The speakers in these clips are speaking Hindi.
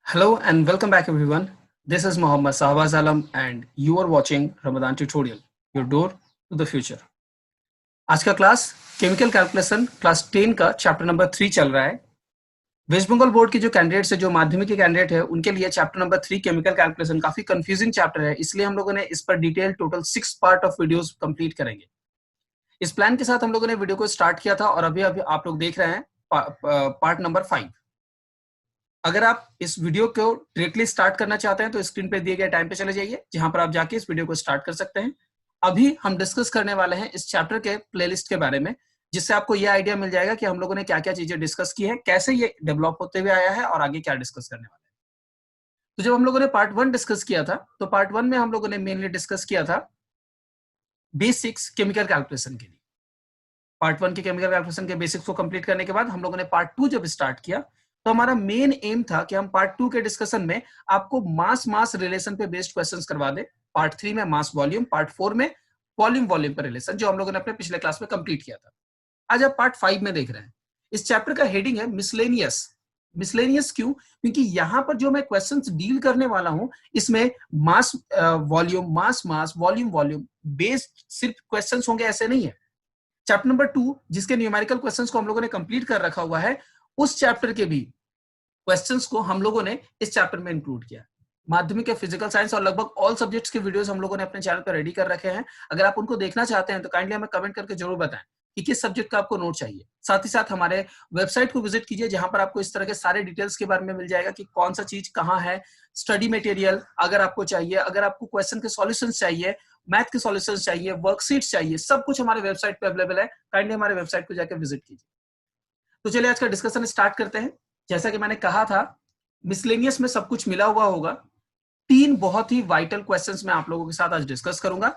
Hello and welcome back everyone. This is Mohammad Sahbaz Alam and you are watching Ramadan Tutorial, your door to the future. आज का क्लास केमिकल कैलकुलेशन क्लास 10 का चैप्टर नंबर 3 चल रहा है। वेस्ट बंगाल बोर्ड के जो कैंडिडेट्स है, जो माध्यमिक के कैंडिडेट है, उनके लिए चैप्टर नंबर 3 केमिकल कैलकुलेशन काफी कंफ्यूजिंग चैप्टर है, इसलिए हम लोगों ने इस पर detail total 6 part of videos complete करेंगे। इस प्लान के साथ हम लोगों ने वीडियो को स्टार्ट किया था और अभी आप लोग देख रहे हैं पार्ट नंबर 5। अगर आप इस वीडियो को डायरेक्टली स्टार्ट करना चाहते हैं तो स्क्रीन पे दिए गए टाइम पे चले जाइए, जहां पर आप जाके इस वीडियो को स्टार्ट कर सकते हैं। अभी हम डिस्कस करने वाले हैं इस चैप्टर के प्लेलिस्ट के बारे में, जिससे आपको यह आइडिया मिल जाएगा कि हम लोगों ने क्या क्या चीजें डिस्कस की है, कैसे ये डेवलप होते हुए आया है और आगे क्या डिस्कस करने वाले हैं। तो जब हम लोगों ने पार्ट 1 डिस्कस किया था, तो पार्ट 1 में हम लोगों ने मेनली डिस्कस किया था बेसिक्स केमिकल कैलकुलेशन के लिए। पार्ट 1 के केमिकल कैलकुलेशन के बेसिक्स को कंप्लीट करने के बाद हम लोगों ने पार्ट 2 जब स्टार्ट किया, तो हमारा मेन एम था कि हम पार्ट 2 के डिस्कशन में आपको मास रिलेशन पे बेस्ड क्वेश्चंस करवा दे। पार्ट 3 में मास वॉल्यूम, पार्ट 4 में वॉल्यूम पर रिलेशन, जो हम लोगों ने अपने पिछले क्लास में कंप्लीट किया था। आज आप पार्ट 5 में देख रहे हैं। इस चैप्टर का हेडिंग है मिसलेनियस। मिसलेनियस क्यों? क्योंकि यहां पर जो मैं क्वेश्चंस डील करने वाला हूं, इसमें mass volume, mass volume based सिर्फ क्वेश्चंस होंगे ऐसे नहीं है। चैप्टर नंबर 2 जिसके न्यूमेरिकल क्वेश्चंस को हम लोगों ने कंप्लीट कर रखा हुआ है, उस चैप्टर के भी क्वेश्चंस को हम लोगों ने इस चैप्टर में इंक्लूड किया। माध्यमिक के फिजिकल साइंस और लगभग ऑल सब्जेक्ट्स के वीडियोस हम लोगों ने अपने चैनल पर रेडी कर रखे हैं। अगर आप उनको देखना चाहते हैं तो काइंडली हमें कमेंट करके जरूर बताएं कि किस सब्जेक्ट का आपको नोट चाहिए। साथ ही साथ हमारे वेबसाइट को विजिट कीजिए, जहां पर आपको इस तरह के सारे डिटेल्स के बारे में मिल जाएगा कि कौन सा चीज कहाँ है। स्टडी मटेरियल अगर आपको चाहिए, अगर आपको क्वेश्चन के सॉल्यूशन चाहिए, मैथ के सॉल्यूशन चाहिए, वर्कशीट्स चाहिए, सब कुछ हमारे वेबसाइट पे अवेलेबल है। काइंडली हमारे वेबसाइट को जाकर विजिट कीजिए। तो चलिए आज का डिस्कशन स्टार्ट करते हैं। जैसा कि मैंने कहा था, मिसलेनियस में सब कुछ मिला हुआ होगा। 3 बहुत ही वाइटल क्वेश्चंस मैं आप लोगों के साथ आज डिस्कस करूंगा।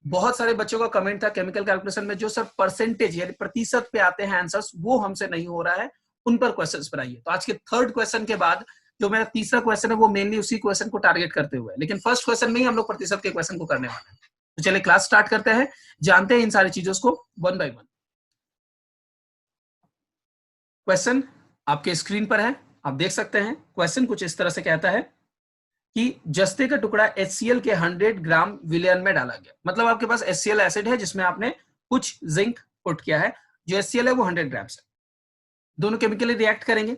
बहुत सारे बच्चों का कमेंट था केमिकल कैलकुलेशन में जो सर परसेंटेज यानी प्रतिशत पे आते हैं आंसर्स, वो हमसे नहीं हो रहा है, उन पर क्वेश्चंस बनाइए। तो आज के थर्ड क्वेश्चन के बाद जो मेरा तीसरा क्वेश्चन है वो मेनली उसी क्वेश्चन को टारगेट करते हुए है, लेकिन फर्स्ट क्वेश्चन में ही हम लोग प्रतिशत के क्वेश्चन को करने वाले हैं। तो चलिए क्लास स्टार्ट करते हैं, जानते हैं इन सारी चीजों को वन बाय वन। क्वेश्चन आपके स्क्रीन पर है, आप देख सकते हैं। क्वेश्चन कुछ इस तरह से कहता है कि जस्ते का टुकड़ा HCl के 100 ग्राम विलयन में डाला गया। मतलब आपके पास HCl एसिड है जिसमें आपने कुछ जिंक पुट किया है। जो HCl है वो 100 ग्राम है। दोनों केमिकली रिएक्ट करेंगे।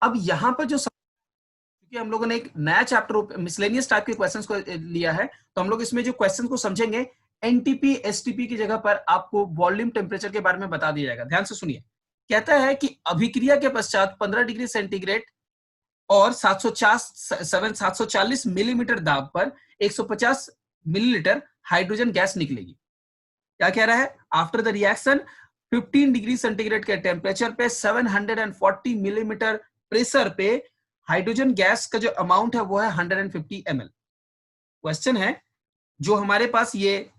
अब यहां पर जो, क्योंकि हम लोगों ने एक नया चैप्टर मिसलेनियस टाइप के क्वेश्चंस को लिया है, तो हम लोग इसमें जो क्वेश्चन को समझेंगे, एनटीपी एसटीपी की जगह पर आपको वॉल्यूम टेम्परेचर के बारे में बता दिया जाएगा। ध्यान से सुनिए। कहता है कि अभिक्रिया के पश्चात 15 डिग्री सेंटीग्रेड और 740 मिलीमीटर दाब पर 150 मिलीलीटर हाइड्रोजन गैस निकलेगी। क्या कह रहा है? After the reaction 15 degree centigrade के टेम्परेचर पे 740 मिलीमीटर प्रेशर पे हाइड्रोजन गैस का जो अमाउंट है वो है 150 ml। क्वेश्चन है जो हमारे पास ये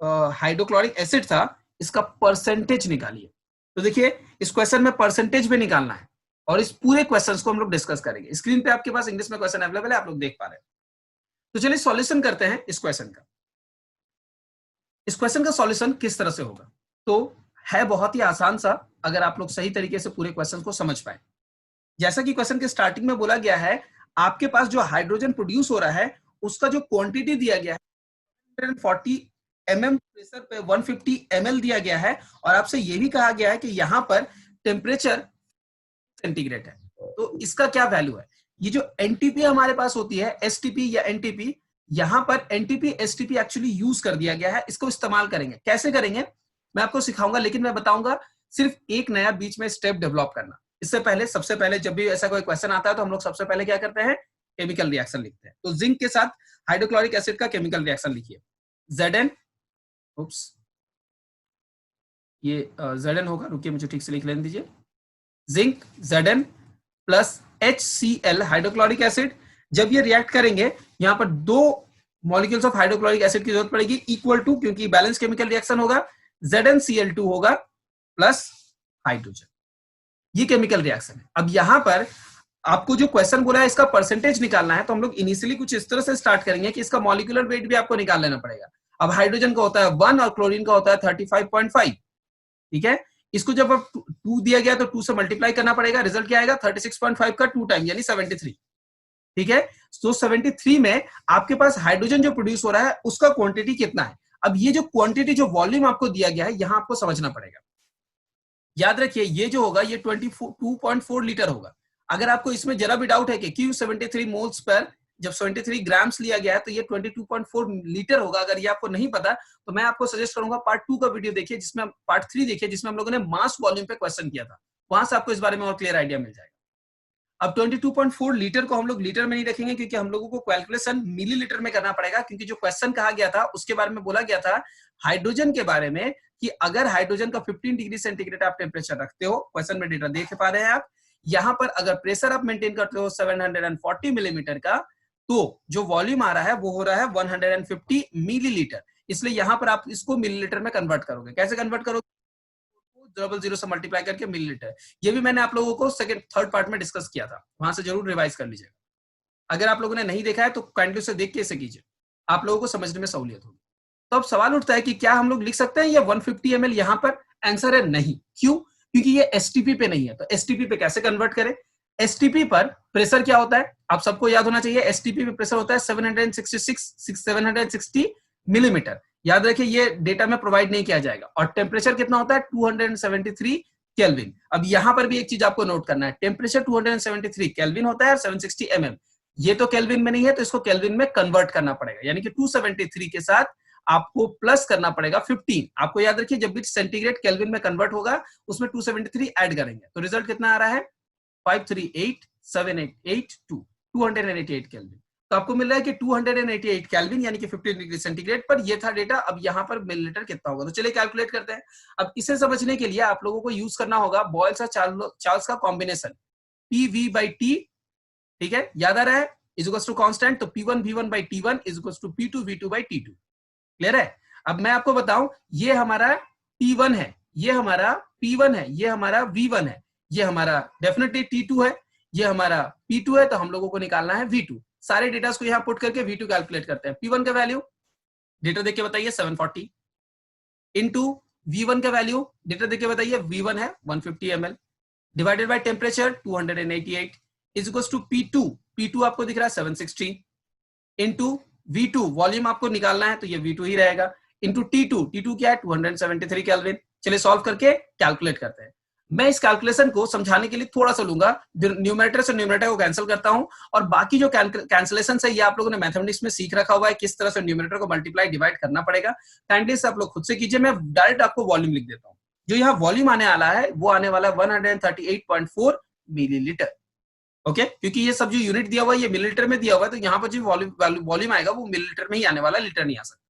हाइड्रोक्लोरिक एसिड था, इसका परसेंटेज निकालिए। तो देखिए इस क्वेश्चन में परसेंटेज भी निकालना है और इस पूरे क्वेश्चंस को हम लोग डिस्कस करेंगे। स्क्रीन पे आपके पास इंग्लिश में क्वेश्चन अवेलेबल है, आप लोग देख पा रहे हैं। तो चलिए सॉल्यूशन करते हैं इस क्वेश्चन का। इस क्वेश्चन का सॉल्यूशन किस तरह से होगा? तो है बहुत ही आसान सा, अगर आप लोग सही तरीके से पूरे क्वेश्चन को समझ पाए। जैसा कि क्वेश्चन के स्टार्टिंग में बोला गया है, आपके पास जो हाइड्रोजन प्रोड्यूस हो रहा है उसका जो क्वांटिटी दिया गया है 140 mm प्रेशर पे 150 ml दिया गया है, और आपसे यह भी कहा गया है कि यहां पर टेम्परेचर सेंटीग्रेड है। तो इसका क्या वैल्यू है? ये जो एनटीपी हमारे पास होती है, एसटीपी या एनटीपी, यहां पर एनटीपी एसटीपी एक्चुअली यूज कर दिया गया है। इसको इस्तेमाल करेंगे, कैसे करेंगे मैं आपको सिखाऊंगा, लेकिन मैं बताऊंगा सिर्फ एक नया बीच में स्टेप डेवलप करना। इससे पहले, सबसे पहले जब भी ऐसा कोई क्वेश्चन आता है तो हम लोग सबसे पहले क्या करते हैं? केमिकल रिएक्शन लिखते हैं। तो जिंक के साथ हाइड्रोक्लोरिक एसिड का केमिकल रिएक्शन लिखिए। Zn, ये Zn होगा, रुकिए मुझे ठीक से लिख लेने दीजिए। Zinc Zn plus HCl hydrochloric acid. जब ये रिएक्ट करेंगे, यहां पर 2 मॉलिक्यूल्स ऑफ हाइड्रोक्लोरिक एसिड की जरूरत पड़ेगी, इक्वल टू, क्योंकि बैलेंस केमिकल रिएक्शन होगा, ZnCl2 होगा प्लस हाइड्रोजन। ये केमिकल रिएक्शन है। अब यहां पर आपको जो क्वेश्चन बोला है इसका परसेंटेज निकालना है, तो हम लोग इनिशियली कुछ इस तरह से स्टार्ट करेंगे कि इसका मॉलिक्यूलर वेट भी आपको निकाल लेना पड़ेगा। अब हाइड्रोजन का होता है 1 और क्लोरीन का होता है 35.5। ठीक है, इसको जब अब 2 दिया गया तो 2 से मल्टीप्लाई करना पड़ेगा, रिजल्ट क्या आएगा? 36.5 का 2 टाइम यानी 73। ठीक है। तो 73 में आपके पास हाइड्रोजन जो प्रोड्यूस हो रहा है उसका क्वांटिटी कितना है। अब ये जो क्वांटिटी, जो वॉल्यूम आपको दिया गया है, यहां आपको समझना पड़ेगा। याद रखिए ये जो होगा ये 22.4 लीटर होगा। अगर आपको इसमें जरा भी डाउट है कि क्यों 73 मोल्स पर, जब 73 ग्राम्स लिया गया है तो ये 22.4 लीटर होगा, अगर ये आपको नहीं पता तो मैं आपको सजेस्ट करूंगा पार्ट 2 का वीडियो देखिए, जिसमें पार्ट 3 देखिए, जिसमें हम लोगों ने मास वॉल्यूम पे क्वेश्चन किया था। वहां से आपको इस बारे में और क्लियर आइडिया मिल जाएगा। अब 22.4 लीटर को हम लोग लीटर में नहीं रखेंगे, क्योंकि हम लोगों को कैलकुलेशन मिलीलीटर में करना पड़ेगा, क्योंकि जो क्वेश्चन कहा गया था उसके बारे में बोला गया था हाइड्रोजन के बारे में कि अगर हाइड्रोजन का 15 डिग्री सेंटीग्रेड आप टेम्परेचर रखते हो, क्वेश्चन में डेटा देख पा रहे हैं आप, यहां पर अगर प्रेशर आप मेंटेन करते हो 740 मिलीमीटर का, तो जो वॉल्यूम आ रहा है वो हो रहा है 150 मिलीलीटर। इसलिए यहां पर आप इसको मिलीलीटर में कन्वर्ट करोगे। कैसे कन्वर्ट करोगे? 00 से मल्टीप्लाई करके मिलीलीटर। ये भी मैंने आप लोगों को सेकंड थर्ड पार्ट में डिस्कस किया था, वहां से जरूर रिवाइज कर लीजिएगा। अगर आप लोगों ने नहीं देखा है तो काइंडली से देख के इसे कीजिए, आप लोगों को समझने में सहूलियत होगी। तो अब सवाल उठता है कि क्या हम लोग लिख सकते हैं ये 150 ml यहां पर? आंसर है नहीं। क्यों? क्योंकि ये एसटीपी पे नहीं है। तो एसटीपी पे कैसे कन्वर्ट करें? एसटीपी पर प्रेशर क्या होता है आप सबको याद होना चाहिए। एसटीपी पे प्रेशर होता है 760 मिलीमीटर। याद रखिए ये डेटा में प्रोवाइड नहीं किया जाएगा। और टेम्परेचर कितना होता है? 273 केल्विन। अब यहां पर भी एक चीज आपको नोट करना है, टेम्परेचर 273 केल्विन होता है और 760 mm। ये तो केल्विन में नहीं है, तो इसको केल्विन में कन्वर्ट करना पड़ेगा, यानी कि 273 के साथ आपको प्लस करना पड़ेगा 15। आपको याद रखिए जब भी सेंटीग्रेड केल्विन में कन्वर्ट होगा उसमें 273 ऐड करेंगे, तो रिजल्ट कितना आ रहा है? 538782 288 केल्विन। तो आपको मिल रहा है कि 288 केल्विन यानी कि 15 डिग्री सेंटीग्रेड पर ये था डेटा। अब यहाँ पर मिलीलीटर कितना होगा, तो चलिए कैलकुलेट करते हैं। अब इसे समझने के लिए आप लोगों को यूज करना होगा बॉयल्स और चार्ल्स का कॉम्बिनेशन, PV/T। ठीक है, याद आ रहा है? इज इक्वल्स टू कांस्टेंट, तो P1V1/T1 is equals to P2V2/T2। Clear है? अब मैं आपको बताऊं, ये हमारा T1 है, ये हमारा P1 है, ये हमारा V1 है, ये हमारा डेफिनेटली T2 है, ये हमारा P2 है, तो हम लोगों को निकालना है V2। सारे डेटा को यहां पुट करके V2 कैलकुलेट करते हैं। P1 का वैल्यू डेटा देख के बताइए 740 इंटू V1 का वैल्यू डेटा देख के बताइए, V1 है 150 ml divided by temperature 288 is equals to P2 आपको दिख रहा है 760 इंटू V2 वॉल्यूम आपको निकालना है तो ये V2 ही रहेगा, इंटू T2 क्या है 273 केल्विन। चलिए सॉल्व करके कैलकुलेट करते हैं। मैं इस कैलकुलेशन को समझाने के लिए थोड़ा सा लूंगा, न्यूमरेटर से न्यूमरेटर को कैंसिल करता हूं, और बाकी जो कैंसिलेशन है ये आप लोगों ने मैथमेटिक्स में सीख रखा हुआ है, किस तरह से न्यूमरेटर को मल्टीप्लाई डिवाइड करना पड़ेगा। काइंडली से आप लोग खुद से कीजिए, मैं डायरेक्ट आपको वॉल्यूम लिख देता हूँ। जो यहाँ वॉल्यूम आने वाला है वो आने वाला 138.4 मिलीलीटर। ओके, क्योंकि ये सब जो यूनिट दिया हुआ है ये मिलीलीटर में दिया हुआ है, तो यहाँ पर जो वॉल्यूम आएगा वो मिलीलीटर में ही आने वाला, लीटर नहीं आ सकता।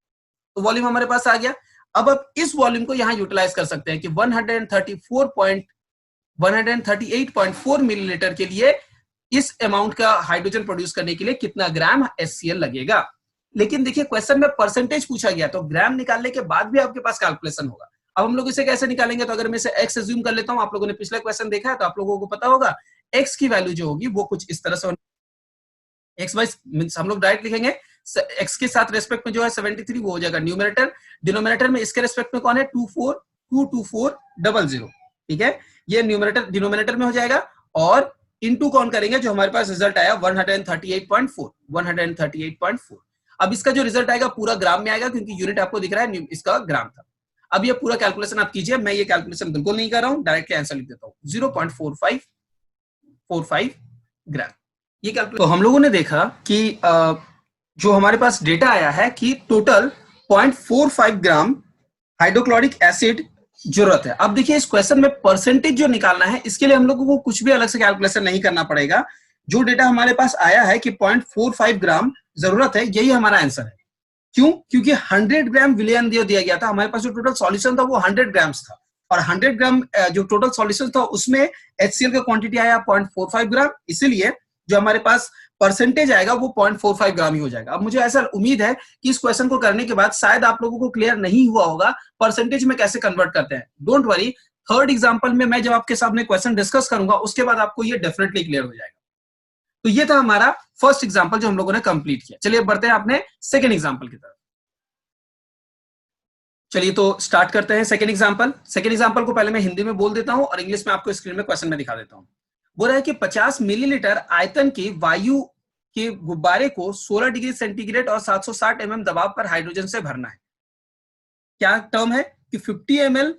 तो वॉल्यूम हमारे पास आ गया। अब आप इस वॉल्यूम को यहाँ यूटिलाइज कर सकते हैं कि 138.4 मिलीलीटर के लिए इस अमाउंट का हाइड्रोजन प्रोड्यूस करने के लिए कितना ग्राम HCl लगेगा। लेकिन देखिए क्वेश्चन में परसेंटेज पूछा गया, तो ग्राम निकालने के बाद भी आपके पास कैलकुलेशन होगा। अब हम लोग इसे कैसे निकालेंगे? तो अगर मैं इसे x अज्यूम कर लेता हूं, आप लोगों ने पिछला क्वेश्चन देखा है तो आप लोगों को पता होगा x की वैल्यू जो होगी वो कुछ इस तरह से, x बाई हम लोग डायरेक्ट लिखेंगे, x के साथ रेस्पेक्ट में जो है 73 वो हो जाएगा न्यूमरेटर, डिनोमिनेटर में इसके रेस्पेक्ट में कौन है 22400। ठीक है, ये न्यूमरेटर डिनोमिनेटर में हो जाएगा, और इनटू कौन करेंगे जो हमारे पास रिजल्ट आया 138.4। अब इसका जो रिजल्ट आएगा पूरा ग्राम में आएगा, क्योंकि यूनिट आपको दिख रहा है इसका ग्राम था। अब ये पूरा कैलकुलेशन आप कीजिए, मैं ये कैलकुलेशन बिल्कुल नहीं कर रहा हूं, डायरेक्ट आंसर लिख देता हूं 0.45 ग्राम। ये कैलकुलेशन तो हम लोगों ने देखा कि जो हमारे पास डेटा आया है कि टोटल 0.45 ग्राम हाइड्रोक्लोरिक एसिड जरूरत है। अब देखिए इस क्वेश्चन में परसेंटेज जो निकालना है इसके लिए हम लोगों को कुछ भी अलग से कैलकुलेशन नहीं करना पड़ेगा। जो डेटा हमारे पास आया है कि 0.45 ग्राम जरूरत है, यही हमारा आंसर है। क्यों? क्योंकि 100 ग्राम विलयन दिया गया था, हमारे पास जो टोटल सॉल्यूशन था वो 100 ग्राम्स था, और 100 ग्राम जो टोटल सॉल्यूशन था उसमें HCl का क्वांटिटी आया 0.45 ग्राम, इसीलिए जो हमारे पास परसेंटेज आएगा वो 0.45 ग्राम ही हो जाएगा। अब मुझे ऐसा उम्मीद है कि इस क्वेश्चन को करने के बाद शायद आप लोगों को क्लियर नहीं हुआ होगा परसेंटेज में कैसे कन्वर्ट करते हैं। डोंट वरी, थर्ड एग्जांपल में मैं जब आपके सामने क्वेश्चन डिस्कस करूंगा उसके बाद आपको ये डेफिनेटली क्लियर हो जाएगा। तो ये था हमारा फर्स्ट एग्जांपल जो हम लोगों ने कंप्लीट किया। चलिए बढ़ते हैं अपने सेकेंड एग्जांपल की तरफ। चलिए तो स्टार्ट करते हैं सेकेंड एग्जांपल। सेकेंड एग्जांपल को पहले मैं हिंदी में बोल देता हूं और इंग्लिश में आपको स्क्रीन में क्वेश्चन में दिखा देता हूं। बोल रहा है कि 50 मिलीलीटर आयतन की वायु कि गुब्बारे को 16 डिग्री सेंटीग्रेड और 760 mm दबाव पर हाइड्रोजन से भरना है। क्या टर्म है कि 50 ml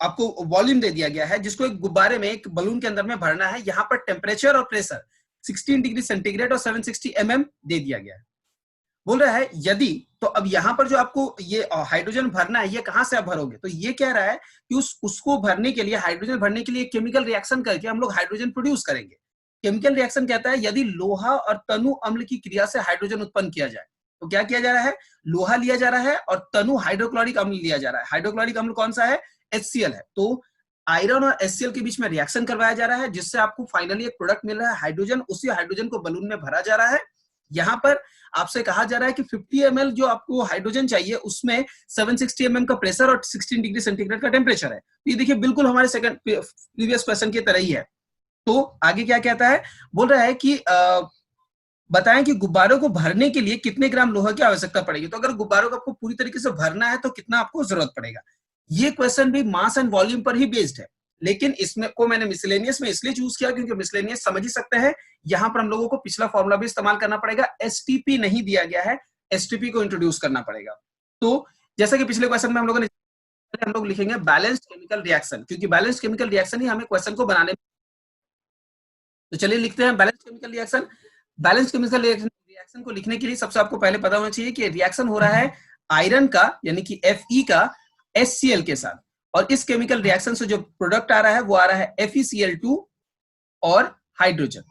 आपको वॉल्यूम दे दिया गया है जिसको एक गुब्बारे में, एक बलून के अंदर में भरना है। यहाँ पर टेम्परेचर और प्रेशर 16 डिग्री सेंटीग्रेड और 760 mm दे दिया गया है। बोल रहा है यदि, तो अब यहाँ पर जो आपको ये हाइड्रोजन भरना है, ये कहां से आप भरोगे? तो ये कह रहा है कि उसको भरने के लिए, हाइड्रोजन भरने के लिए केमिकल रिएक्शन करके हम लोग हाइड्रोजन प्रोड्यूस करेंगे। केमिकल रिएक्शन कहता है यदि लोहा और तनु अम्ल की क्रिया से हाइड्रोजन उत्पन्न किया जाए, तो क्या किया जा रहा है? लोहा लिया जा रहा है और तनु हाइड्रोक्लोरिक अम्ल लिया जा रहा है। हाइड्रोक्लोरिक अम्ल कौन सा है? HCl है। तो आयरन और HCl के बीच में रिएक्शन करवाया जा रहा है जिससे आपको फाइनली एक प्रोडक्ट मिल रहा है हाइड्रोजन। उसी हाइड्रोजन को बलून में भरा जा रहा है। यहाँ पर आपसे कहा जा रहा है कि 50 ml जो आपको हाइड्रोजन चाहिए उसमें 760 mm का प्रेशर और 16 डिग्री सेंटीग्रेड का टेम्परेचर है। ये देखिए बिल्कुल हमारे सेकंड प्रीवियस क्वेश्चन की तरह ही है। तो आगे क्या कहता है? बोल रहा है कि बताएं कि गुब्बारों को भरने के लिए कितने ग्राम लोहा की आवश्यकता पड़ेगी। तो अगर गुब्बारों को आपको पूरी तरीके से भरना है तो कितना आपको जरूरत पड़ेगा। ये क्वेश्चन भी मास एंड वॉल्यूम पर ही बेस्ड है, लेकिन इसमें को मैंने मिसलेनियस में इसलिए चूज किया क्योंकि मिसलेनियस समझ ही सकते हैं, यहां पर हम लोगों को पिछला फॉर्मूला भी इस्तेमाल करना पड़ेगा। एसटीपी नहीं दिया गया है, एसटीपी को इंट्रोड्यूस करना पड़ेगा। तो जैसा कि पिछले क्वेश्चन में हम लोग लिखेंगे बैलेंस्ड केमिकल रिएक्शन, क्योंकि बैलेंस्ड केमिकल रिएक्शन ही हमें क्वेश्चन को बनाने में। तो चलिए लिखते हैं balanced chemical reaction. Balanced chemical reaction को लिखने के लिए सबसे आपको पहले पता होना चाहिए कि रिएक्शन हो रहा है आयरन का यानी कि Fe का HCl के साथ, और इस केमिकल रिएक्शन से जो प्रोडक्ट आ रहा है वो आ रहा है FeCl2 और हाइड्रोजन।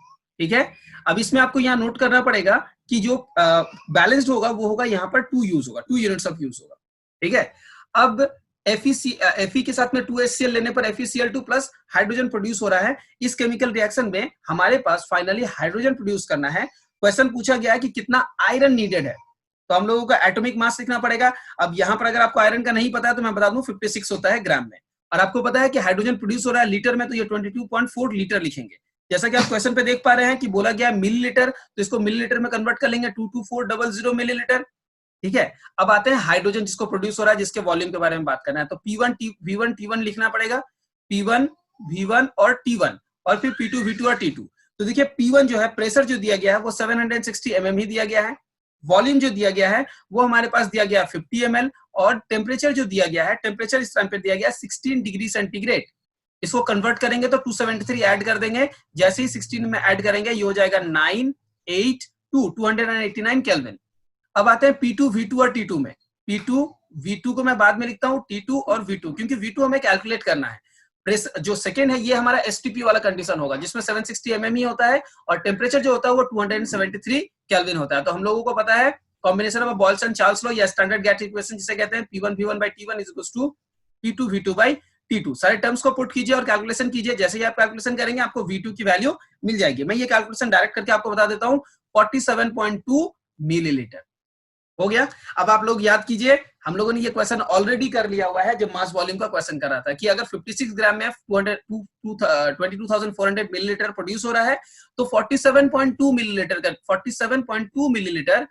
ठीक है, अब इसमें आपको यहाँ नोट करना पड़ेगा कि जो बैलेंस्ड होगा वो होगा यहाँ पर 2 यूज होगा, 2 यूनिट्स ऑफ यूज होगा। ठीक है, अब Fe के साथ में 2 HCl लेने पर FeCl2 प्लस हाइड्रोजन प्रोड्यूस हो रहा है। इस केमिकल रिएक्शन में हमारे पास फाइनली हाइड्रोजन प्रोड्यूस करना है। क्वेश्चन पूछा गया है कि कितना आयरन नीडेड है, तो हम लोगों का एटॉमिक मास लिखना पड़ेगा। अब यहाँ पर अगर आपको आयरन का नहीं पता है तो मैं बता दूं 56 होता है ग्राम में, और आपको पता है कि हाइड्रोजन प्रोड्यूस हो रहा है लीटर में, तो ये 22.4 लीटर लिखेंगे। जैसा कि आप क्वेश्चन पे देख पा रहे हैं कि बोला गया मिलीलीटर, तो इसको मिलीलीटर में कन्वर्ट कर लेंगे 22400 मिलीलीटर। ठीक है, अब आते हैं हाइड्रोजन जिसको प्रोड्यूस हो रहा है, जिसके वॉल्यूम के बारे में बात करना है। तो P1 V1 T1 लिखना पड़ेगा, P1 V1 और T1, और फिर P2 V2 और T2। तो देखिए P1 जो है, प्रेशर जो दिया गया है वो 760 mm ही दिया गया है। वॉल्यूम जो दिया गया है वो हमारे पास दिया गया 50 ml, और टेम्परेचर जो दिया गया है, टेम्परेचर इस टाइम पे दिया गया 16 डिग्री सेंटीग्रेड। इसको कन्वर्ट करेंगे तो 273 ऐड कर देंगे। जैसे ही 16 में ऐड करेंगे ये हो जाएगा 289 केल्विन। अब आते हैं P2 V2 और T2 में। P2 V2 को मैं बाद में लिखता हूं T2 और V2, क्योंकि V2 हमें कैलकुलेट करना है। जो सेकेंड है ये हमारा STP वाला कंडीशन होगा जिसमें 760 mm ही होता है, और टेम्परेचर जो होता है वो 273 केल्विन होता है। तो हम लोगों को पता है combination of balls and Charles law या स्टैंडर्ड गैस इक्वेशन जिसे कहते हैं P1 V1 by T1 is equals to P2 V2 by T2। सारे टर्म्स को पुट कीजिए और कैलकुलेशन कीजिए। जैसे ही आप कैलकुलेशन करेंगे आपको V2 की वैल्यू मिल जाएगी। मैं ये कैलकुलेशन डायरेक्ट करके आपको बता देता हूँ, 47.2 मिलीलीटर हो गया। अब आप लोग याद कीजिए, हम लोगों ने ये क्वेश्चन ऑलरेडी कर लिया हुआ है जब मास वॉल्यूम का क्वेश्चन कर रहा था कि अगर 56 ग्राम में 22,400 मिलीलीटर प्रोड्यूस हो रहा है तो 47.2 मिलीलीटर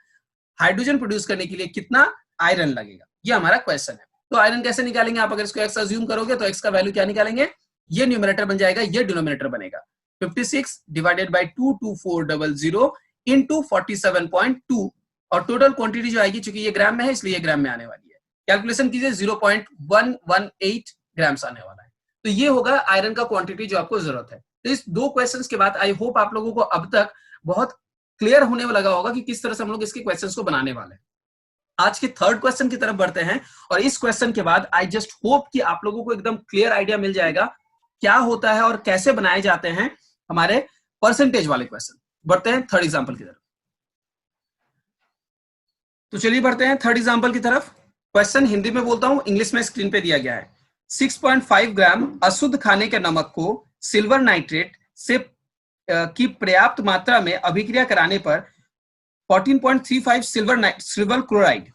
हाइड्रोजन प्रोड्यूस करने के लिए कितना आयरन लगेगा, ये हमारा क्वेश्चन है। तो आयरन कैसे निकालेंगे आप? अगर इसको एक्स अज्यूम करोगे तो एक्स का वैल्यू क्या निकालेंगे? ये न्यूमरेटर बन जाएगा, ये डिनोमिनेटर बनेगा 56 डिवाइडेड बाय 22400 इंटू 47.2, और टोटल क्वांटिटी जो आएगी, चूंकि ये ग्राम में है इसलिए ये ग्राम में आने वाली है। कैलकुलेशन कीजिए 0.118 ग्राम्स आने वाला है। तो ये होगा आयरन का क्वांटिटी जो आपको जरूरत है। तो इस 2 क्वेश्चंस के बाद आई होप आप लोगों को अब तक बहुत क्लियर होने लगा होगा कि किस तरह से हम लोग इसके क्वेश्चंस को बनाने वाले हैं। आज के थर्ड क्वेश्चन की तरफ बढ़ते हैं, और इस क्वेश्चन के बाद आई जस्ट होप कि आप लोगों को एकदम क्लियर आइडिया मिल जाएगा क्या होता है और कैसे बनाए जाते हैं हमारे परसेंटेज वाले क्वेश्चन। बढ़ते हैं थर्ड एग्जाम्पल की तरफ। तो चलिए बढ़ते हैं थर्ड एग्जांपल की तरफ। क्वेश्चन हिंदी में बोलता हूं, इंग्लिश में स्क्रीन पे दिया गया है। 6.5 ग्राम अशुद्ध खाने के नमक को सिल्वर नाइट्रेट से की पर्याप्त मात्रा में अभिक्रिया कराने पर 14.35 सिल्वर क्लोराइड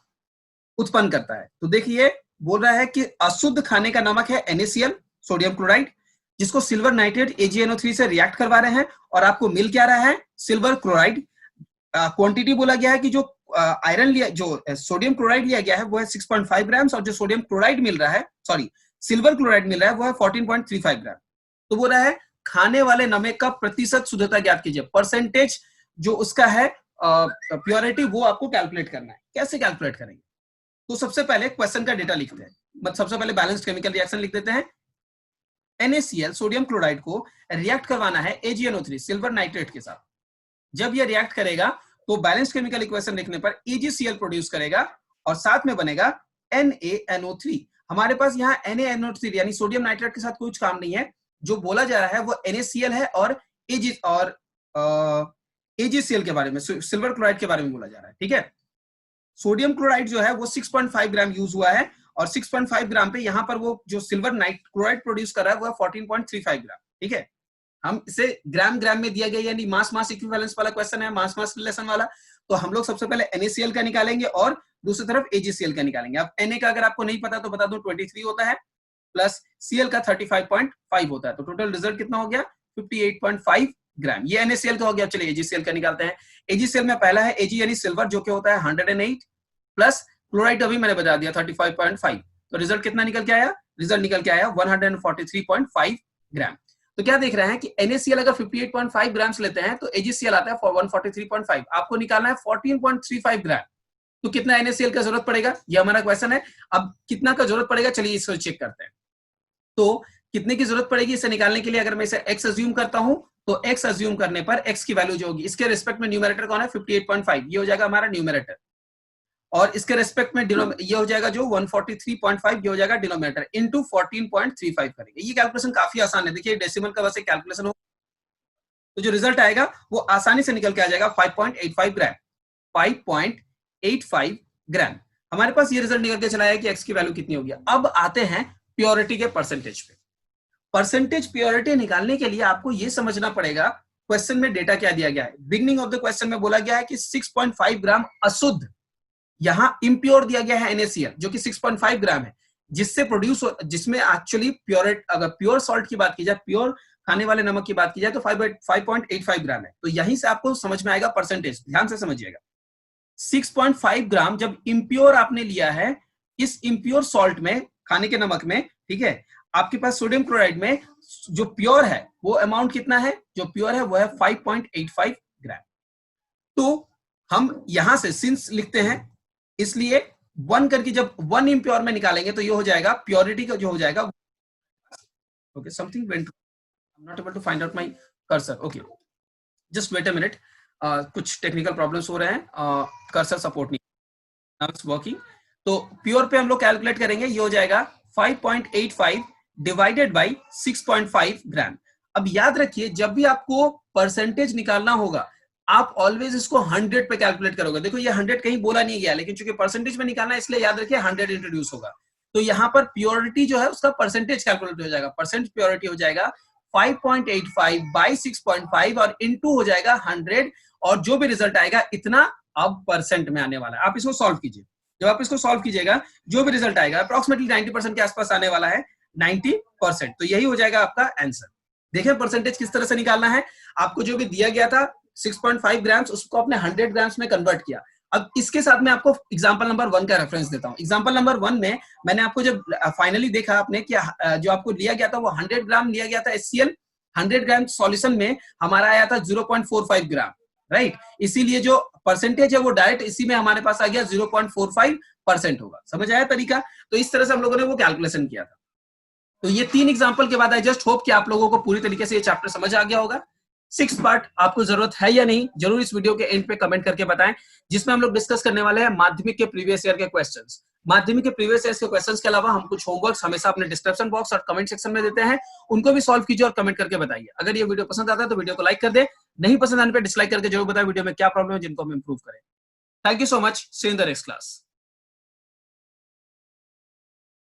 उत्पन्न करता है। तो देखिए बोल रहा है कि अशुद्ध खाने का नमक है NaCl सोडियम क्लोराइड, जिसको सिल्वर नाइट्रेट AgNO3 से रिएक्ट करवा रहे हैं, और आपको मिल क्या रहा है? Silver chloride. क्वांटिटी बोला गया है कि जो आयरन लिया, जो सोडियम क्लोराइड लिया गया है वो है 6.5 ग्राम्स, और जो सोडियम क्लोराइड मिल रहा है, सॉरी सिल्वर क्लोराइड मिल रहा है वो है 14.35 ग्राम। तो बोल रहा है खाने वाले नमक का प्रतिशत शुद्धता ज्ञात कीजिए। परसेंटेज जो उसका है प्योरिटी वो आपको कैलकुलेट करना है। कैसे कैलकुलेट करेंगे? तो सबसे पहले क्वेश्चन का डेटा लिखते हैं, मतलब सबसे पहले बैलेंस्ड केमिकल रिएक्शन लिख देते हैं। NaCl सोडियम क्लोराइड को रिएक्ट करवाना है AgNO3 सिल्वर नाइट्रेट के साथ। जब ये रिएक्ट करेगा तो बैलेंस्ड केमिकल इक्वेशन लिखने पर AgCl प्रोड्यूस करेगा और साथ में बनेगा NaNO3। हमारे पास यहाँ NaNO3 यानी सोडियम नाइट्रेट के साथ कुछ काम नहीं है, जो बोला जा रहा है वो NaCl है और AgCl के बारे में, सिल्वर क्लोराइड के बारे में बोला जा रहा है। ठीक है, सोडियम क्लोराइड जो है वो 6.5 ग्राम यूज हुआ है और 6.5 ग्राम पे यहाँ पर वो जो सिल्वर नाइट क्लोराइड प्रोड्यूस कर रहा है वो 14.35 ग्राम। ठीक है, हम इसे ग्राम ग्राम में दिया गया यानी मास मास इक्विवेलेंस वाला क्वेश्चन है, मास मास रिलेशन वाला। तो हम लोग सबसे पहले NaCl का निकालेंगे और दूसरी तरफ AgCl का निकालेंगे। अब Na का अगर आपको नहीं पता तो बता दो 23 होता है प्लस Cl का 35.5 होता है, तो टोटल रिजल्ट कितना हो गया 58.5 ग्राम। ये NaCl का हो गया। चलिए AgCl का निकालते हैं। AgCl में पहला है Ag यानी सिल्वर जो कि होता है 108 प्लस क्लोराइड अभी मैंने बता दिया 35.5, तो रिजल्ट कितना निकल के आया? रिजल्ट निकल के आया 143.5 ग्राम। तो क्या देख रहे हैं कि NaCl अगर 58.5 ग्राम लेते हैं तो AgCl आता है 143.5, आपको निकालना है 14.35 ग्राम। तो कितना NaCl का जरूरत पड़ेगा, ये हमारा क्वेश्चन है। अब कितना का जरूरत पड़ेगा, चलिए इसको चेक करते हैं। तो कितने की जरूरत पड़ेगी इसे निकालने के लिए? अगर मैं इसे x अज्यूम करता हूं तो x अज्यूम करने पर x की वैल्यू जो होगी, इसके रिस्पेक्ट में न्यूमरेटर कौन है 58.5, ये हो जाएगा हमारा न्यूमरेटर, और इसके रेस्पेक्ट में ये हो जाएगा जो 143.5, ये हो जाएगा डिनोमिनेटर इनटू 14.35 करेंगे। ये कैलकुलेशन काफी आसान है। देखिए डेसिमल का बस एक कैलकुलेशन हो, तो जो रिजल्ट आएगा वो आसानी से निकल के आ जाएगा 5.85 ग्राम। 5.85 ग्राम हमारे पास ये रिजल्ट निकल के चला है कि x की वैल्यू कितनी होगी। अब आते हैं प्योरिटी के परसेंटेज पे। परसेंटेज प्योरिटी निकालने के लिए आपको ये समझना पड़ेगा क्वेश्चन में डेटा क्या दिया गया है। बिगिनिंग ऑफ द क्वेश्चन में बोला गया है कि 6.5 ग्राम अशुद्ध, यहां इम्प्योर दिया गया है NaCl जो कि 6.5 ग्राम है, जिससे प्रोड्यूस, जिसमें एक्चुअली प्योर, अगर प्योर सॉल्ट की बात की जाए, प्योर खाने वाले नमक की बात की जाए तो 5.85 ग्राम है। तो यहीं से आपको समझ में आएगा परसेंटेज, ध्यान से समझिएगा। 6.5 ग्राम जब इम्प्योर आपने लिया है, इस इम्प्योर सॉल्ट में, खाने के नमक में, ठीक है, आपके पास सोडियम क्लोराइड में जो प्योर है वो अमाउंट कितना है? जो प्योर है वो है 5.85 ग्राम। तो हम यहां से सिंस लिखते हैं, इसलिए 1 करके जब 1 इम्प्योर में निकालेंगे तो ये हो जाएगा प्योरिटी का जो हो जाएगा। Okay, something went, I am not able to find out my cursor. Okay, just wait a minute, कुछ टेक्निकल प्रॉब्लम्स हो रहे हैं, कर्सर सपोर्ट नहीं, नाउ इट्स वर्किंग। तो प्योर पे हम लोग कैलकुलेट करेंगे, ये हो जाएगा 5.85 डिवाइडेड बाय 6.5 ग्राम। अब याद रखिए जब भी आपको परसेंटेज निकालना होगा आप ऑलवेज इसको 100 पे कैलकुलेट करोगे। देखो ये 100 कहीं बोला नहीं गया, लेकिन चूंकि परसेंटेज में निकालना है इसलिए याद रखिए 100 इंट्रोड्यूस होगा। तो यहाँ पर प्योरिटी जो है उसका परसेंटेज कैलकुलेट हो जाएगा, परसेंट प्योरिटी हो जाएगा 5.85 बाई 6.5 और इनटू हो जाएगा 100, और जो भी रिजल्ट आएगा इतना अब परसेंट में आने वाला है। आप इसको सॉल्व कीजिए, जब आप इसको सॉल्व कीजिएगा जो भी रिजल्ट आएगा अप्रोक्सीमेटली 90% के आसपास आने वाला है, 90%। तो यही हो जाएगा आपका आंसर। देखें परसेंटेज किस तरह से निकालना है। आपको जो भी दिया गया था 6.5 ग्राम्स, उसको आपने 100 ग्राम्स में कन्वर्ट किया। अब इसके साथ मैं आपको एग्जांपल नंबर 1 का रेफरेंस देता हूं। एग्जांपल नंबर 1 में मैंने आपको जब फाइनली देखा आपने कि जो आपको लिया गया था वो 100 ग्राम लिया गया था HCl, 100 ग्राम सॉल्यूशन में हमारा आया था 0.45 ग्राम, राइट। इसीलिए जो परसेंटेज है वो डायरेक्ट इसी में हमारे पास आ गया 0.45% होगा। समझ आया तरीका? तो इस तरह से हम लोगों ने वो कैलकुलेशन किया था। तो ये 3 एग्जांपल के बाद आई जस्ट होप कि आप लोगों को पूरी तरीके से ये चैप्टर समझ आ गया होगा। 6th पार्ट आपको जरूरत है या नहीं, जरूर इस वीडियो के एंड पे कमेंट करके बताएं, जिसमें हम लोग डिस्कस करने वाले हैं माध्यमिक के प्रीवियस ईयर के क्वेश्चंस। माध्यमिक के प्रीवियस ईयर के क्वेश्चंस के अलावा हम कुछ होमवर्क्स हमेशा अपने डिस्क्रिप्शन बॉक्स और कमेंट सेक्शन में देते हैं, उनको भी सॉल्व कीजिए और कमेंट करके बताइए। अगर ये वीडियो पसंद आता है तो वीडियो को लाइक कर दे, नहीं पसंद आने पर डिसलाइक करके जरूर बताएं वीडियो में क्या प्रॉब्लम है जिनको हम इंप्रूव करें। Thank you so much, see you in the next class.